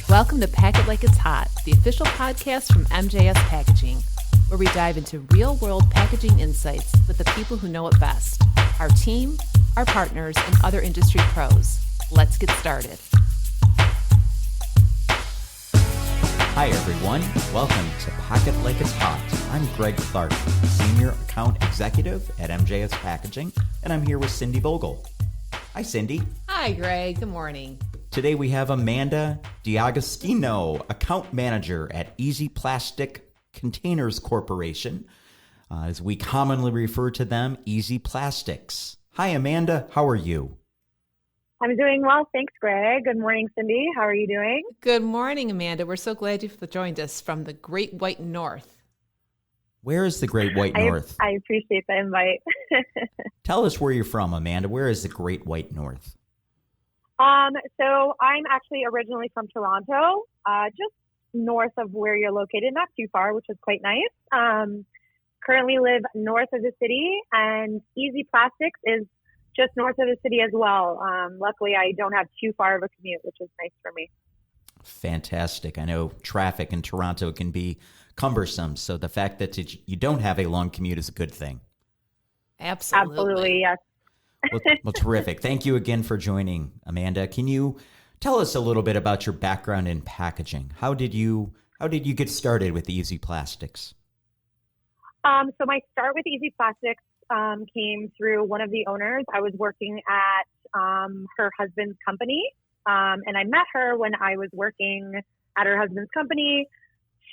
Welcome to Pack It Like It's Hot, the official podcast from MJS Packaging, where we dive into real-world packaging insights with the people who know it best, our team, our partners, and other industry pros. Let's get started. Hi everyone, welcome to Pack It Like It's Hot. I'm Greg Clarke, Senior Account Executive at MJS Packaging, and I'm here with Cindy Vogel. Hi Cindy. Hi Greg, good morning. Today we have Amanda D'Agostino, Account Manager at Easy Plastic Containers Corporation. As we commonly refer to them, Easy Plastics. Hi Amanda, how are you? I'm doing well, thanks Greg. Good morning Cindy, how are you doing? Good morning Amanda, we're so glad you've joined us from the Great White North. Where is the Great White North? I appreciate the invite. Tell us where you're from, Amanda. Where is the Great White North? So I'm actually originally from Toronto, just north of where you're located, not too far, which is quite nice. Currently live north of the city, and Easy Plastics is just north of the city as well. Luckily, I don't have too far of a commute, which is nice for me. Fantastic. I know traffic in Toronto can be cumbersome, so the fact that you don't have a long commute is a good thing. Absolutely, yes. Well, terrific. Thank you again for joining, Amanda. Can you tell us a little bit about your background in packaging? How did you get started with Easy Plastics? So my start with Easy Plastics came through one of the owners. I was working at her husband's company, and I met her when I was working at her husband's company.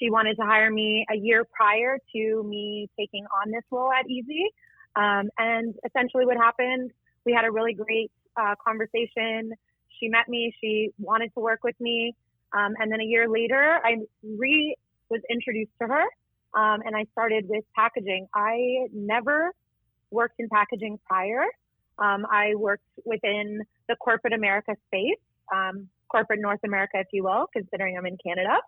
She wanted to hire me a year prior to me taking on this role at Easy. And essentially what happened, we had a really great conversation. She met me. She wanted to work with me. And then a year later, I was introduced to her, and I started with packaging. I never worked in packaging prior. I worked within the corporate America space, corporate North America, if you will, considering I'm in Canada.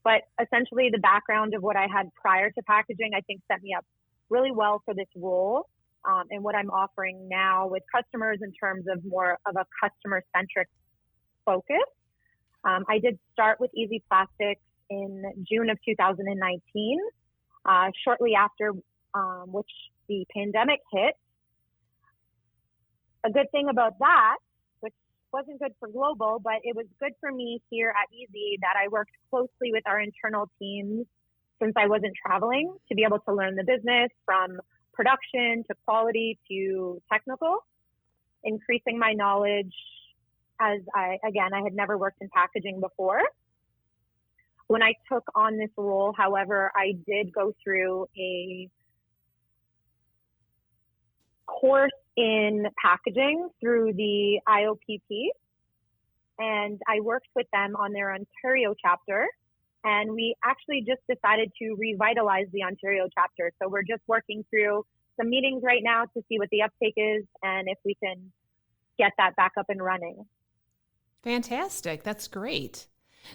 But essentially the background of what I had prior to packaging, I think set me up really well for this role, and what I'm offering now with customers in terms of more of a customer-centric focus. I did start with Easy Plastics in June of 2019, shortly after which the pandemic hit. A good thing about that, which wasn't good for global, but it was good for me here at Easy, that I worked closely with our internal teams since I wasn't traveling, to be able to learn the business from production to quality to technical, increasing my knowledge as I had never worked in packaging before. When I took on this role, however, I did go through a course in packaging through the IOPP, and I worked with them on their Ontario chapter. And we actually just decided to revitalize the Ontario chapter. So we're just working through some meetings right now to see what the uptake is and if we can get that back up and running. Fantastic. That's great.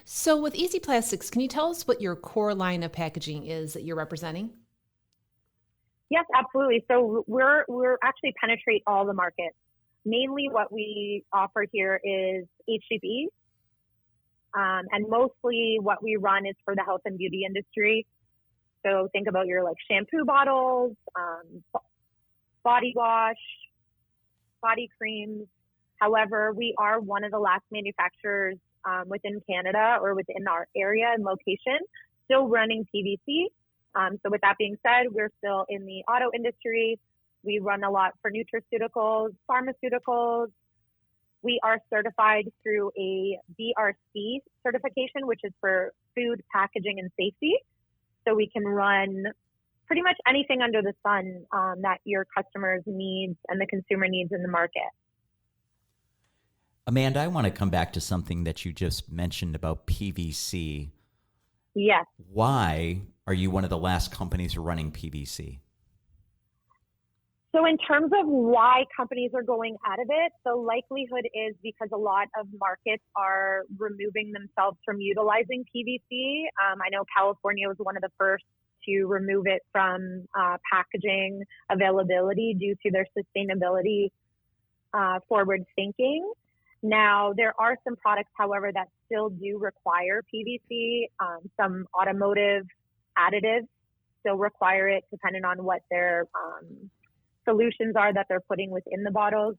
So with Easy Plastics, can you tell us what your core line of packaging is that you're representing? Yes, absolutely. So we're actually penetrate all the markets. Mainly what we offer here is HDPE. And mostly what we run is for the health and beauty industry. So think about your shampoo bottles, body wash, body creams. However, we are one of the last manufacturers within Canada or within our area and location still running PVC. So with that being said, we're still in the auto industry. We run a lot for nutraceuticals, pharmaceuticals. We are certified through a BRC certification, which is for food, packaging, and safety. So we can run pretty much anything under the sun that your customers needs and the consumer needs in the market. Amanda, I want to come back to something that you just mentioned about PVC. Yes. Why are you one of the last companies running PVC? So in terms of why companies are going out of it, the likelihood is because a lot of markets are removing themselves from utilizing PVC. I know California was one of the first to remove it from packaging availability due to their sustainability forward thinking. Now, there are some products, however, that still do require PVC. Some automotive additives still require it, depending on what their solutions are that they're putting within the bottles.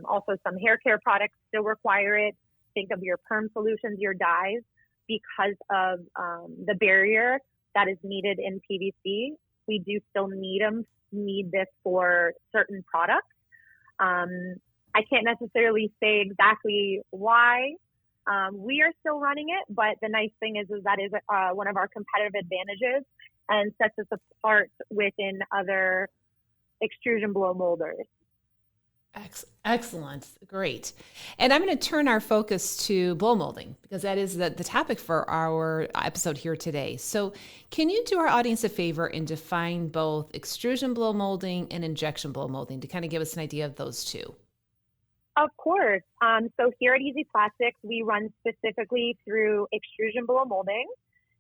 Also, some hair care products still require it. Think of your perm solutions, your dyes, because of the barrier that is needed in PVC. We do still need this for certain products. I can't necessarily say exactly why we are still running it, but the nice thing is that is one of our competitive advantages and sets us apart within other extrusion blow molders. Excellent. Great. And I'm going to turn our focus to blow molding because that is the topic for our episode here today. So can you do our audience a favor and define both extrusion blow molding and injection blow molding to kind of give us an idea of those two? Of course. So here at Easy Plastics, we run specifically through extrusion blow molding.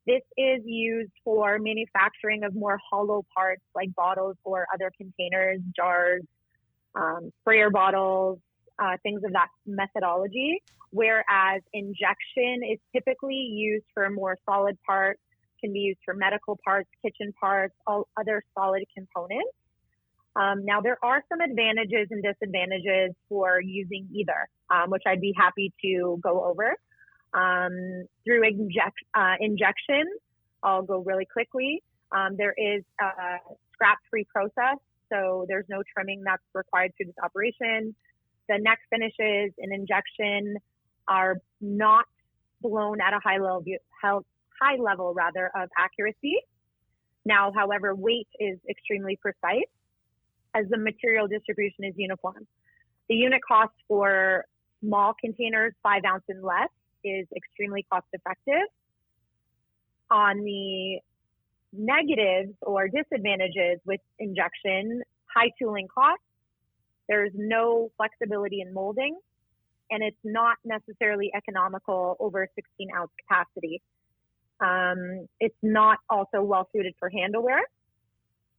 This is used for manufacturing of more hollow parts like bottles or other containers, jars, sprayer bottles, things of that methodology, whereas injection is typically used for more solid parts, can be used for medical parts, kitchen parts, all other solid components. Now, there are some advantages and disadvantages for using either, which I'd be happy to go over. Through injection, I'll go really quickly. There is a scrap-free process, so there's no trimming that's required through this operation. The neck finishes in injection are not blown at a high level of accuracy. Now, however, weight is extremely precise as the material distribution is uniform. The unit cost for small containers, 5 ounce and less, is extremely cost effective. On the negatives or disadvantages with injection, high tooling costs, there's no flexibility in molding, and it's not necessarily economical over 16 ounce capacity. It's not also well suited for handlewear.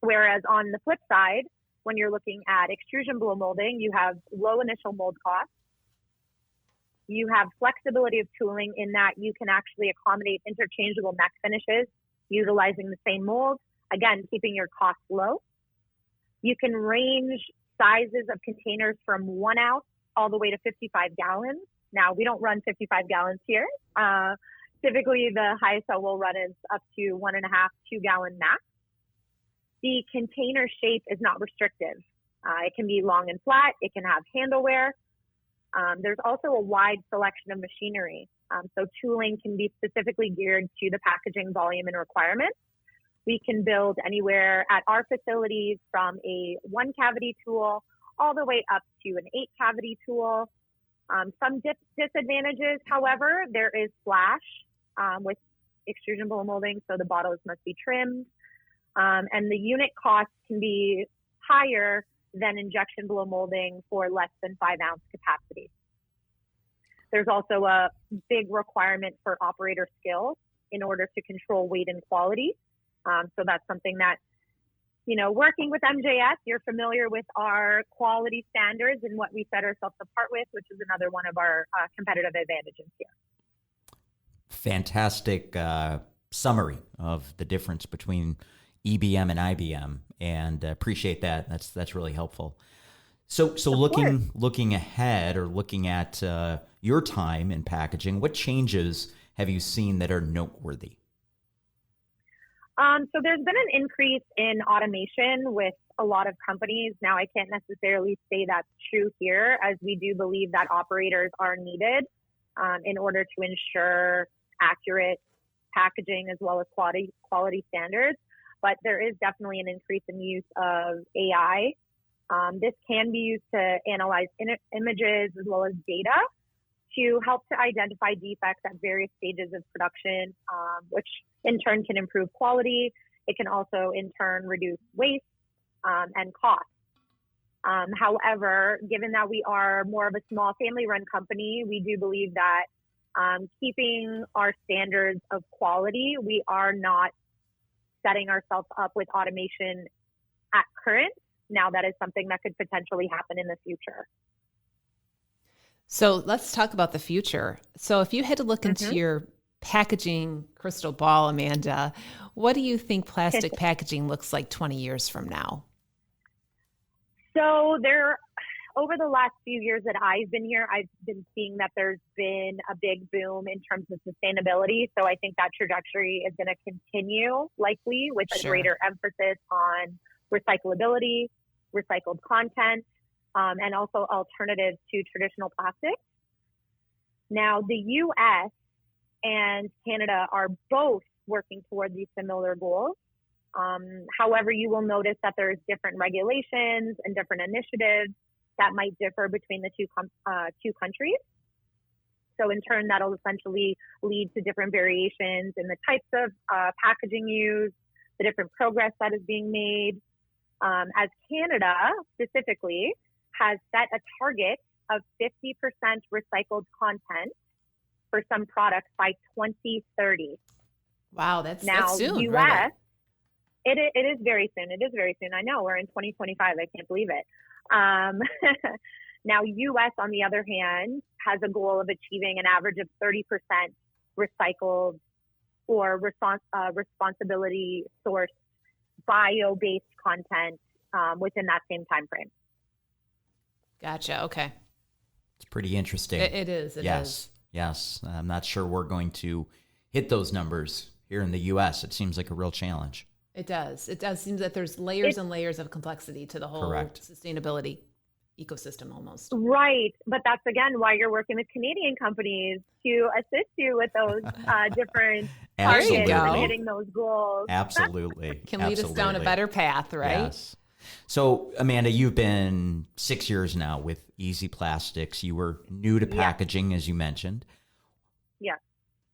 Whereas on the flip side, when you're looking at extrusion blow molding, you have low initial mold costs. You have flexibility of tooling in that you can actually accommodate interchangeable neck finishes utilizing the same mold, again, keeping your costs low. You can range sizes of containers from 1 ounce all the way to 55 gallons. Now, we don't run 55 gallons here. Typically, the highest that we'll run is up to 1.5, 2 gallon max. The container shape is not restrictive. It can be long and flat. It can have handlewear. There's also a wide selection of machinery. So tooling can be specifically geared to the packaging volume and requirements. We can build anywhere at our facilities from a 1 cavity tool all the way up to an 8 cavity tool. Some disadvantages, however, there is flash with extrusion blow molding, so the bottles must be trimmed. And the unit cost can be higher than injection blow molding for less than 5 ounce capacity. There's also a big requirement for operator skills in order to control weight and quality. So that's something that, you know, working with MJS, you're familiar with our quality standards and what we set ourselves apart with, which is another one of our competitive advantages here. Fantastic summary of the difference between EBM and IBM, and appreciate that. That's really helpful. So looking ahead, or looking at your time in packaging, what changes have you seen that are noteworthy? So there's been an increase in automation with a lot of companies. Now, I can't necessarily say that's true here, as we do believe that operators are needed in order to ensure accurate packaging as well as quality standards. But there is definitely an increase in use of AI. This can be used to analyze images as well as data to help to identify defects at various stages of production, which in turn can improve quality. It can also in turn reduce waste and cost. However, given that we are more of a small family-run company, we do believe that keeping our standards of quality, we are not setting ourselves up with automation at current. Now, that is something that could potentially happen in the future. So let's talk about the future. So if you had to look into your packaging crystal ball, Amanda, what do you think plastic packaging looks like 20 years from now? So over the last few years that I've been here, I've been seeing that there's been a big boom in terms of sustainability. So I think that trajectory is going to continue likely with a greater emphasis on recyclability, recycled content, and also alternatives to traditional plastics. Now, the U.S. and Canada are both working towards these similar goals. However, you will notice that there's different regulations and different initiatives that might differ between the two countries. So in turn, that'll essentially lead to different variations in the types of packaging used, the different progress that is being made. As Canada specifically has set a target of 50% recycled content for some products by 2030. Wow, that's soon. US, really. It is very soon. It is very soon. I know we're in 2025. I can't believe it. Now, US, on the other hand, has a goal of achieving an average of 30% recycled or responsibility sourced bio-based content within that same time frame. Gotcha. Okay. It's pretty interesting. It is. It is. Yes. I'm not sure we're going to hit those numbers here in the U.S. It seems like a real challenge. It does. It does seem that there's layers and layers of complexity to the whole sustainability ecosystem almost. Right. But that's, again, why you're working with Canadian companies to assist you with those different targets and hitting those goals. Absolutely. Can lead us down a better path, right? Yes. So, Amanda, you've been 6 years now with Easy Plastics. You were new to packaging, as you mentioned. Yeah.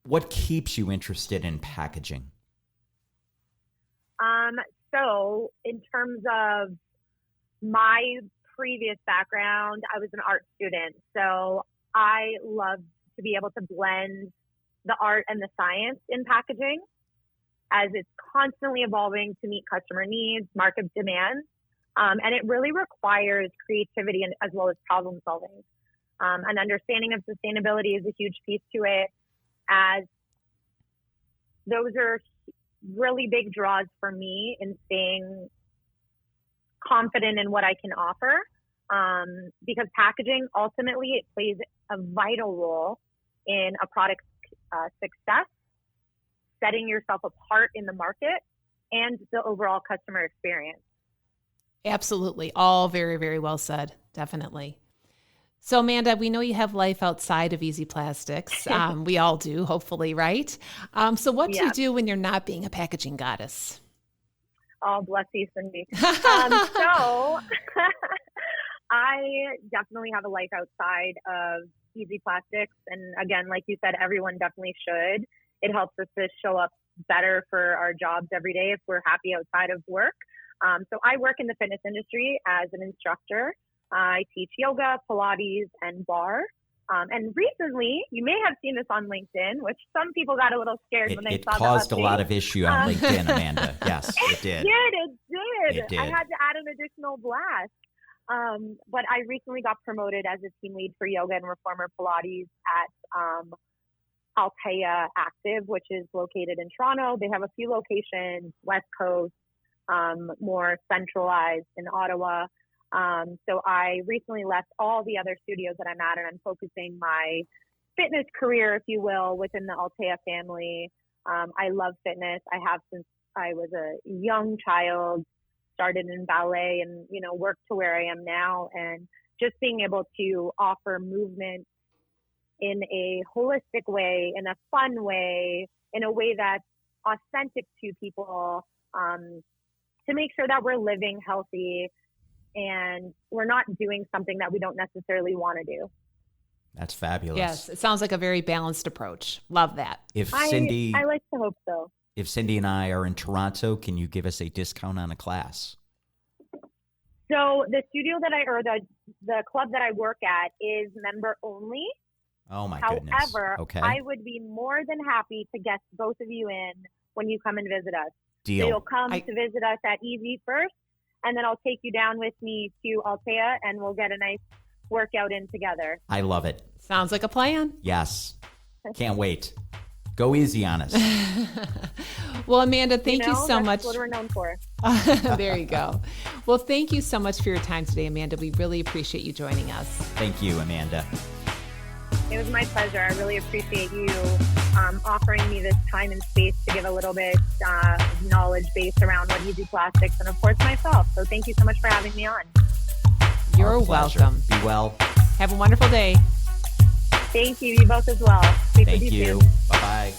What keeps you interested in packaging? So in terms of my previous background, I was an art student. So I love to be able to blend the art and the science in packaging as it's constantly evolving to meet customer needs, market demands. And it really requires creativity and as well as problem solving. An understanding of sustainability is a huge piece to it, as those are really big draws for me in staying confident in what I can offer. Because packaging, ultimately, it plays a vital role in a product's success, setting yourself apart in the market, and the overall customer experience. Absolutely. All very, very well said. Definitely. So, Amanda, we know you have life outside of Easy Plastics. We all do, hopefully, right? So what do you do when you're not being a packaging goddess? Oh, bless you, Cindy. So I definitely have a life outside of Easy Plastics. And again, like you said, everyone definitely should. It helps us to show up better for our jobs every day if we're happy outside of work. So I work in the fitness industry as an instructor. I teach yoga, Pilates, and bar. And recently, you may have seen this on LinkedIn, which some people got a little scared when they saw the update. It caused a lot of issue on LinkedIn, Amanda. Yes, it did. It did. I had to add an additional blast. But I recently got promoted as a team lead for yoga and reformer Pilates at Altea Active, which is located in Toronto. They have a few locations, West Coast, more centralized in Ottawa. So I recently left all the other studios that I'm at, and I'm focusing my fitness career, if you will, within the Altea family. I love fitness. I have since I was a young child, started in ballet and, worked to where I am now. And just being able to offer movement in a holistic way, in a fun way, in a way that's authentic to people, to make sure that we're living healthy and we're not doing something that we don't necessarily want to do. That's fabulous. Yes, it sounds like a very balanced approach. Love that. I like to hope so. If Cindy and I are in Toronto, can you give us a discount on a class? So the studio the club that I work at is member only. Oh my goodness. However, okay. I would be more than happy to guest both of you in when you come and visit us. Deal. So you'll come to visit us at Easy first, and then I'll take you down with me to Altea, and we'll get a nice work out in together. I love it. Sounds like a plan. Yes. Can't wait. Go easy on us. Well, Amanda, thank you so much. That's what we're known for. There you go. Well, thank you so much for your time today, Amanda. We really appreciate you joining us. Thank you, Amanda. It was my pleasure. I really appreciate you offering me this time and space to give a little bit of knowledge base around what Easy Plastics and, of course, myself. So thank you so much for having me on. You're welcome. Be well. Have a wonderful day. Thank you. You both as well. Speak with Thank you. soon. Bye-bye.